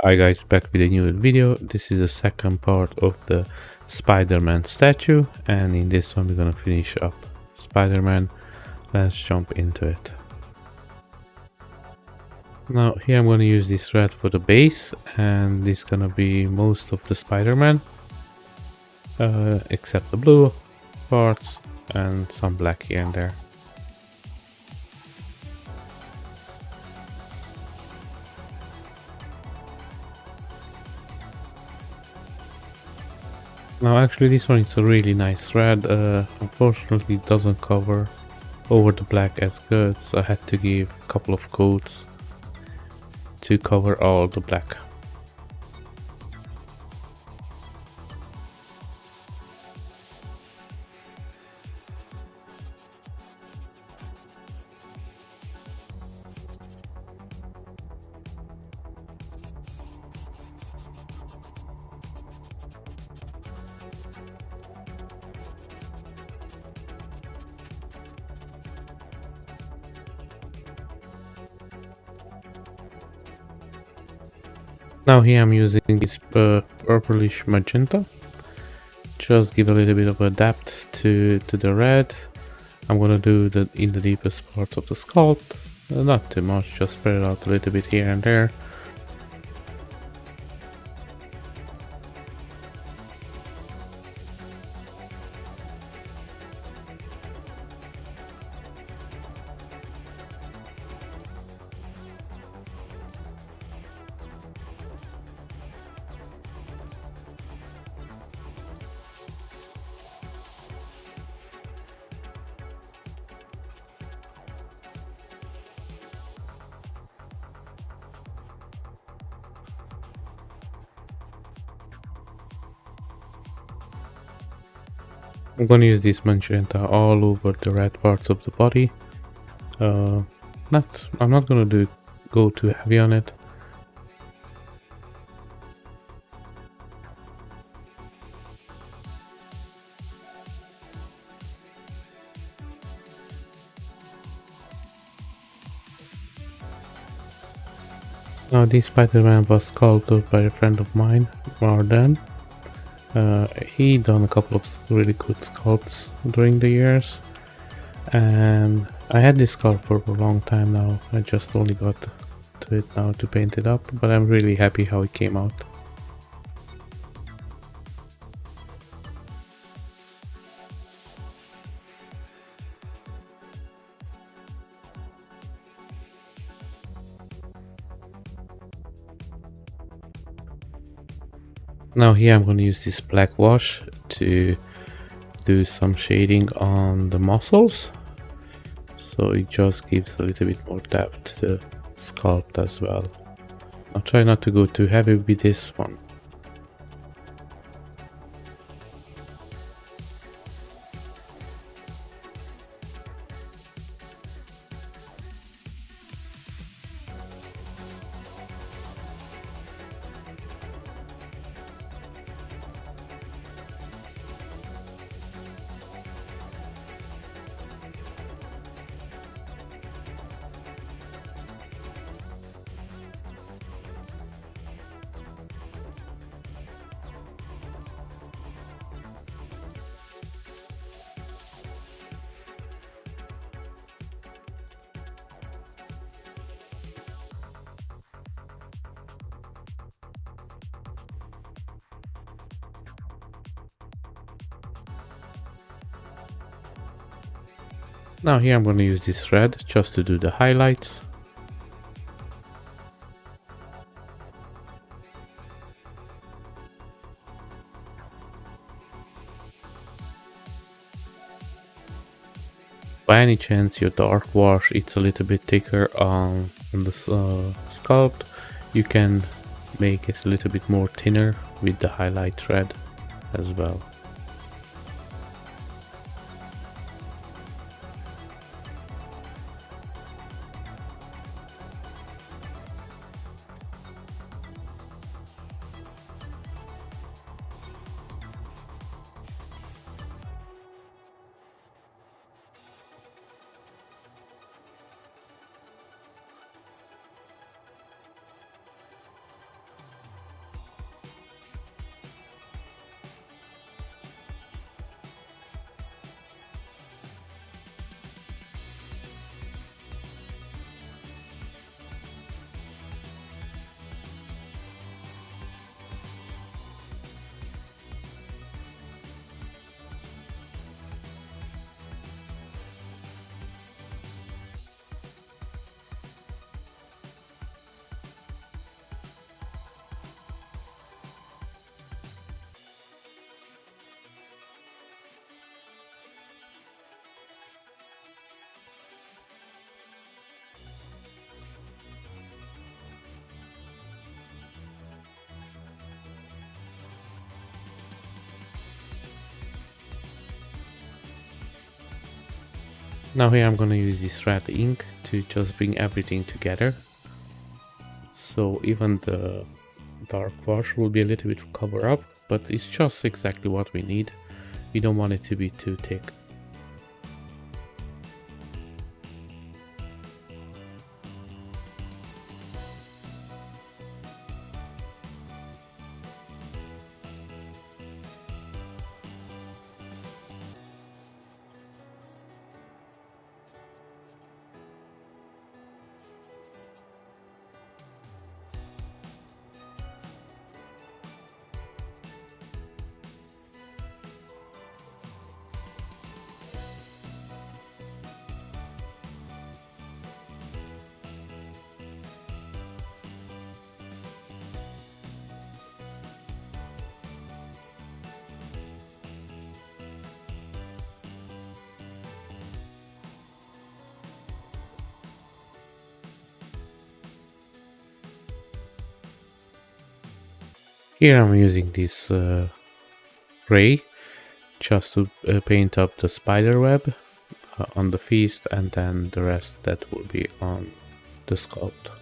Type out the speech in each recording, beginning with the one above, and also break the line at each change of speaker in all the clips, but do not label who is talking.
Hi guys, back with a new video. This is the second part of the Spider-Man statue, and in this one we're gonna finish up Spider-Man. Let's jump into it. Now here I'm gonna use this red for the base, and this is gonna be most of the Spider-Man, except the blue parts and some black here and there. Now actually this one is a really nice red. Unfortunately it doesn't cover over the black as good, so I had to give a couple of coats to cover all the black. Now here I'm using this purplish magenta. Just give a little bit of a depth to the red. I'm gonna do the in the deepest parts of the sculpt. Not too much, just spread it out a little bit here and there. I'm gonna use this magenta all over the red parts of the body. I'm not gonna go too heavy on it. Now this Spider-Man was sculpted by a friend of mine, Mardan. He done a couple of really good sculpts during the years, and I had this sculpt for a long time now. I just only got to it now to paint it up, but I'm really happy how it came out. Now here I'm going to use this black wash to do some shading on the muscles, so it just gives a little bit more depth to the sculpt as well. I'll try not to go too heavy with this one. Now here I'm going to use this red just to do the highlights. By any chance your dark wash it's a little bit thicker on the sculpt, you can make it a little bit more thinner with the highlight red as well. Now here I'm gonna use this red ink to just bring everything together. So even the dark wash will be a little bit cover up, but it's just exactly what we need. We don't want it to be too thick. Here I'm using this gray just to paint up the spider web on the feast, and then the rest that will be on the sculpt.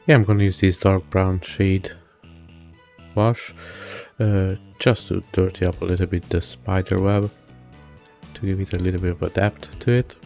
Yeah, I'm gonna use this dark brown shade wash just to dirty up a little bit the spider web, to give it a little bit of a depth to it.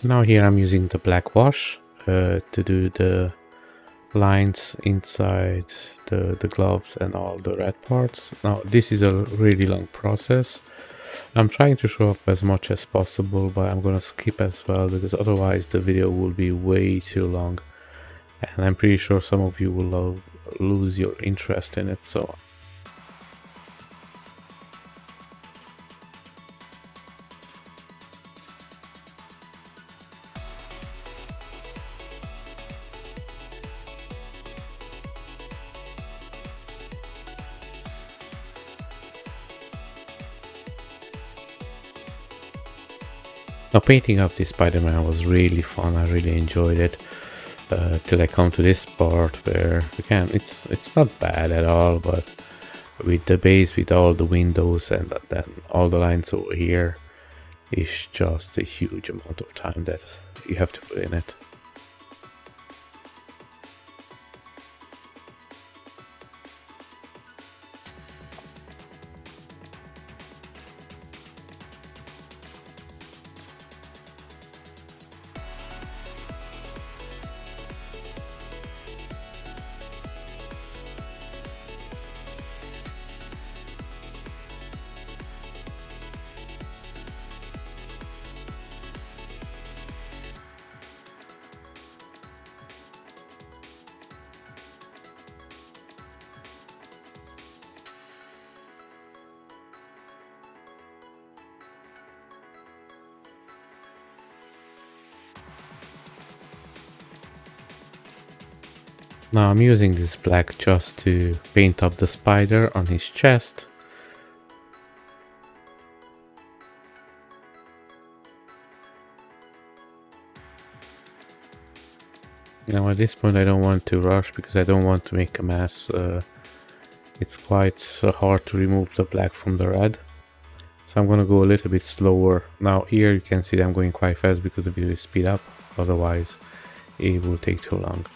Now here I'm using the black wash to do the lines inside the gloves and all the red parts. Now this is a really long process. I'm trying to show up as much as possible, but I'm gonna skip as well because otherwise the video will be way too long, and I'm pretty sure some of you will lose your interest in it. So now painting up this Spider-Man was really fun. I really enjoyed it. Till I come to this part where again it's not bad at all, but with the base, with all the windows and then all the lines over here, is just a huge amount of time that you have to put in it. Now I'm using this black just to paint up the spider on his chest. Now at this point I don't want to rush because I don't want to make a mess. It's quite hard to remove the black from the red. So I'm gonna go a little bit slower. Now here you can see that I'm going quite fast because the video is speed up, otherwise it will take too long.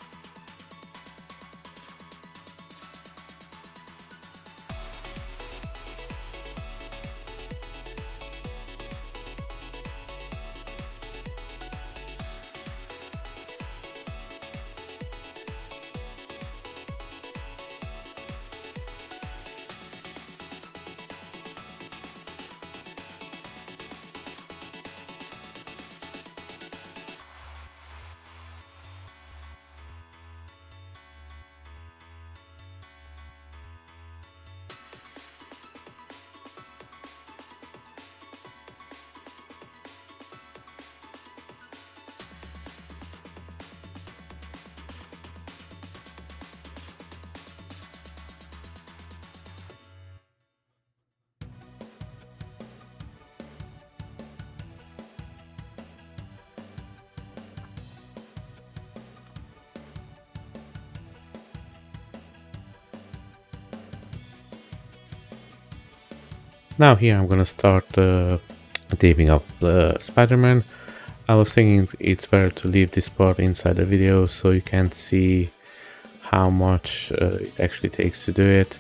Now here I'm gonna start taping up the Spider-Man. I was thinking it's better to leave this part inside the video so you can see how much it actually takes to do it.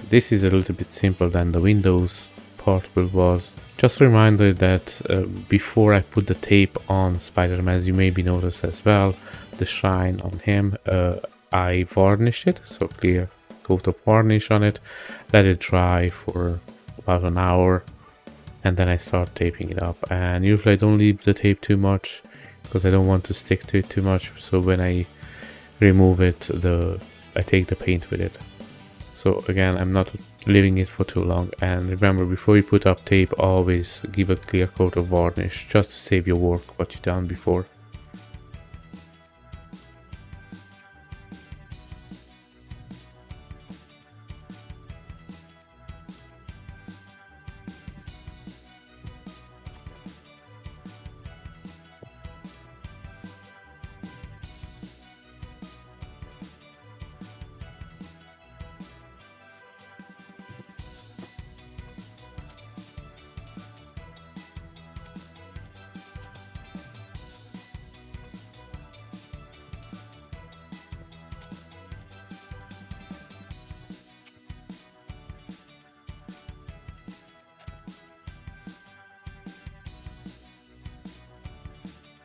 This is a little bit simpler than the Windows part was. Just a reminder that before I put the tape on Spider-Man, as you maybe noticed as well, the shine on him, I varnished it, so clear coat of varnish on it, let it dry for about an hour, and then I start taping it up. And usually I don't leave the tape too much because I don't want to stick to it too much, so when I remove it, I take the paint with it. So again, I'm not leaving it for too long. And remember, before you put up tape, always give a clear coat of varnish just to save your work what you've done before.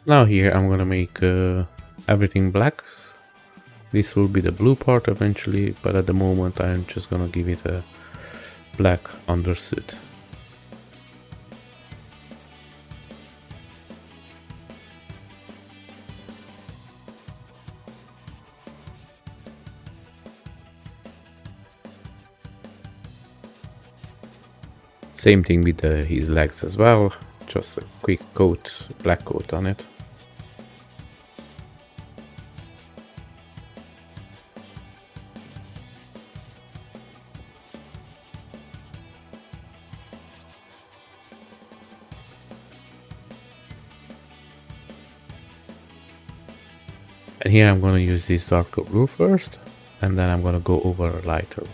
Now here I'm gonna make everything black. This will be the blue part eventually, but at the moment I'm just gonna give it a black undersuit. Same thing with his legs as well, just a quick coat, black coat on it. And here I'm gonna use this darker blue first, and then I'm gonna go over a lighter.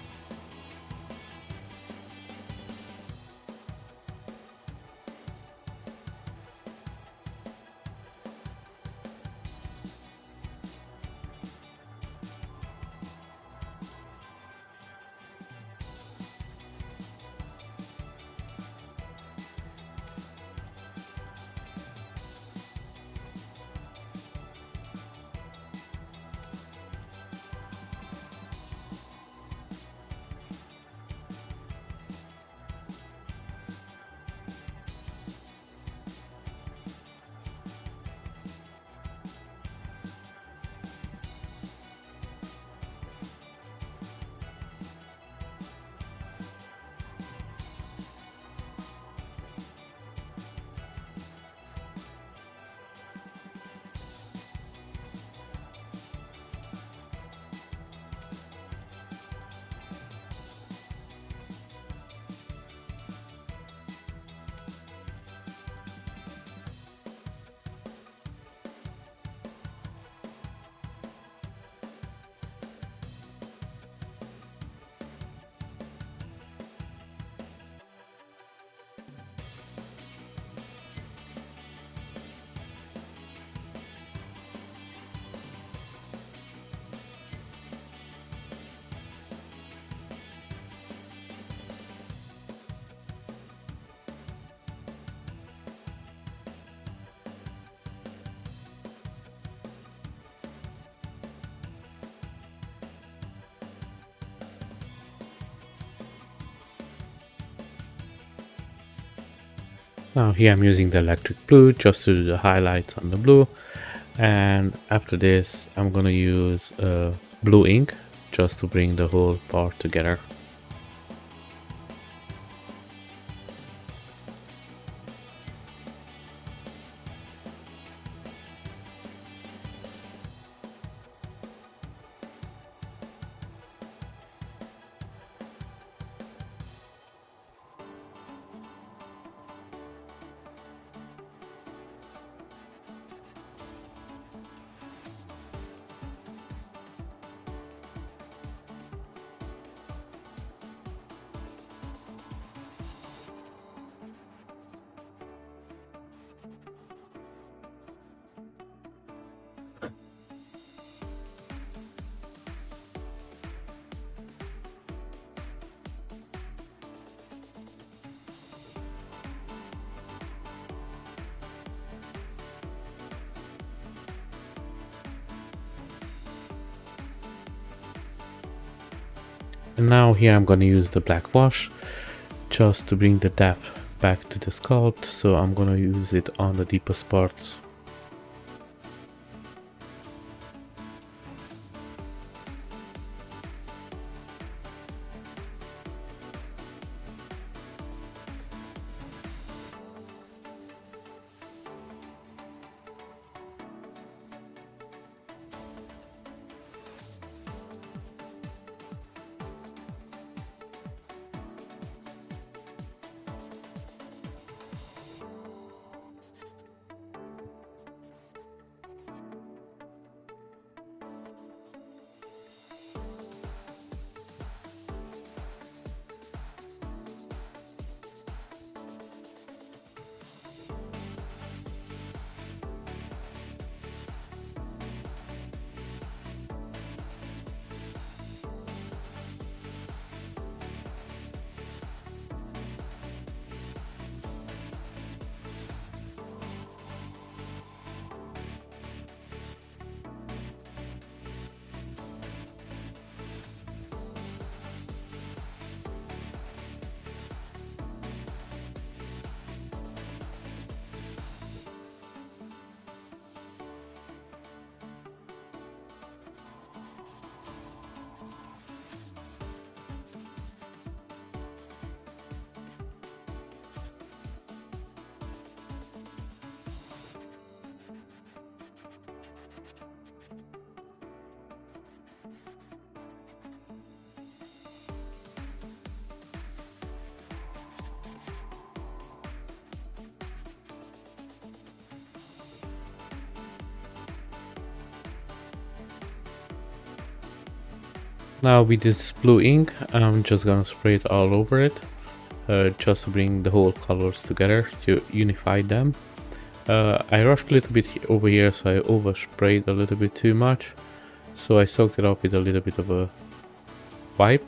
Now here I'm using the electric blue just to do the highlights on the blue, and after this I'm gonna use blue ink just to bring the whole part together. And now here I'm gonna use the black wash just to bring the depth back to the sculpt, so I'm gonna use it on the deepest parts. Now with this blue ink, I'm just gonna spray it all over it, just to bring the whole colors together, to unify them. I rushed a little bit over here, so I oversprayed a little bit too much. So I soaked it up with a little bit of a wipe.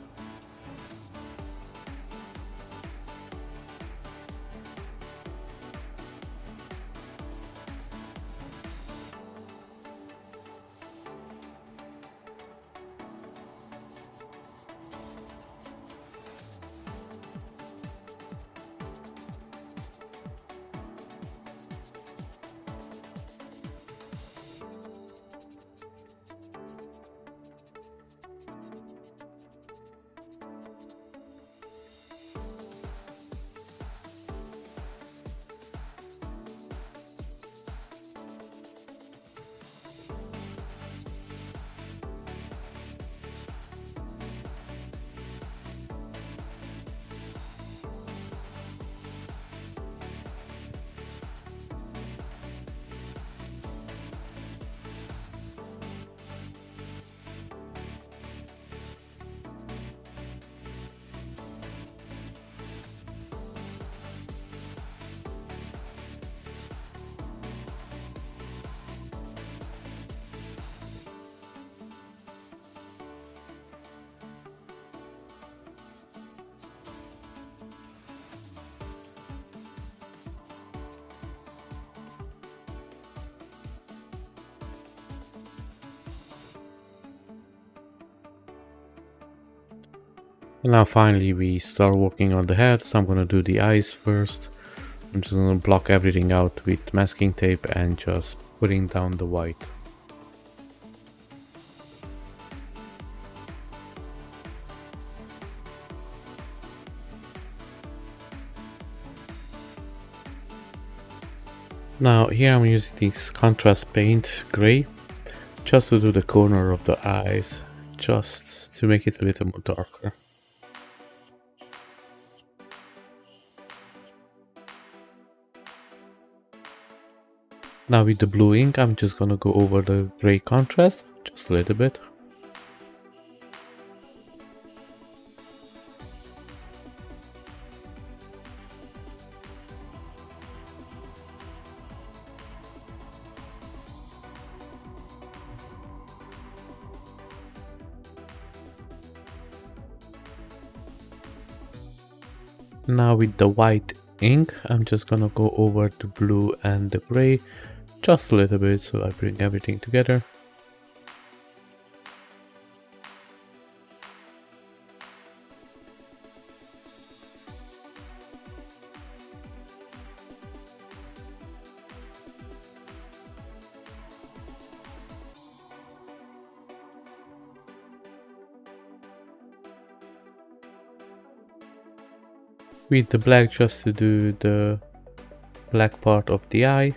And now finally we start working on the head, so I'm gonna do the eyes first. I'm just gonna block everything out with masking tape and just putting down the white. Now here I'm using this contrast paint gray just to do the corner of the eyes, just to make it a little more darker. Now with the blue ink I'm just gonna go over the gray contrast just a little bit. Now with the white ink, I'm just gonna go over the blue and the gray just a little bit, so I bring everything together. With the black just to do the black part of the eye.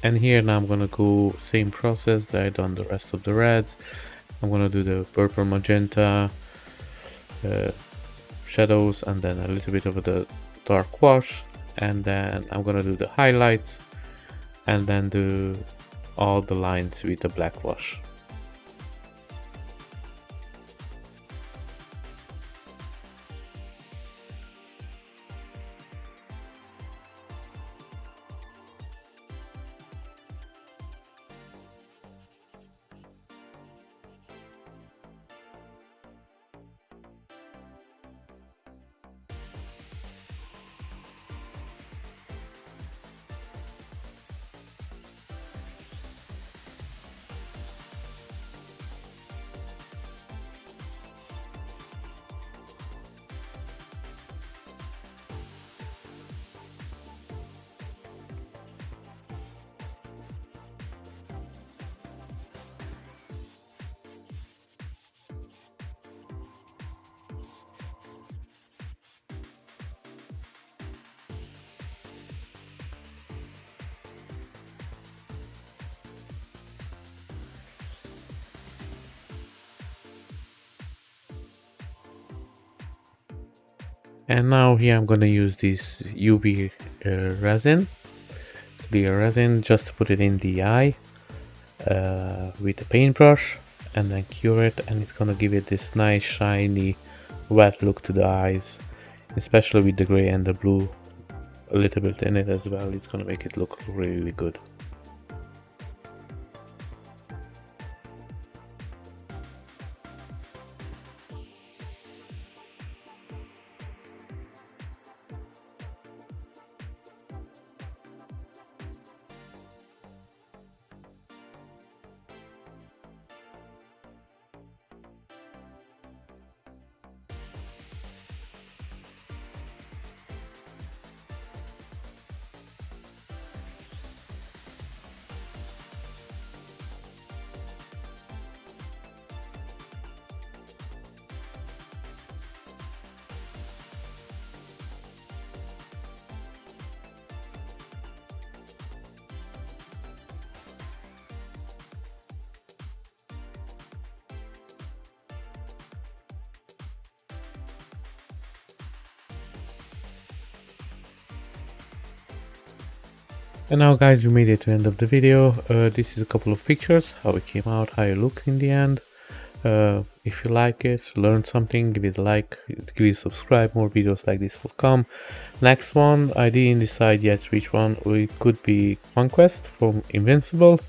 And here now I'm gonna go same process that I done the rest of the reds. I'm gonna do the purple magenta shadows and then a little bit of the dark wash, and then I'm gonna do the highlights and then do all the lines with the black wash. And now here I'm gonna use this UV resin, clear resin, just to put it in the eye with a paintbrush, and then cure it, and it's gonna give it this nice shiny wet look to the eyes, especially with the gray and the blue a little bit in it as well. It's gonna make it look really good. And now guys, we made it to the end of the video. This is a couple of pictures, how it came out, how it looks in the end. If you like it, learn something, give it a like, give it a subscribe, more videos like this will come. Next one, I didn't decide yet which one. It could be Conquest from Invincible,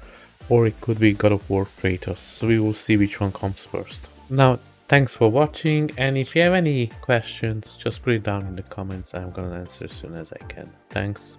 or it could be God of War Kratos. So we will see which one comes first. Now, thanks for watching, and if you have any questions, just put it down in the comments. I'm gonna answer as soon as I can. Thanks.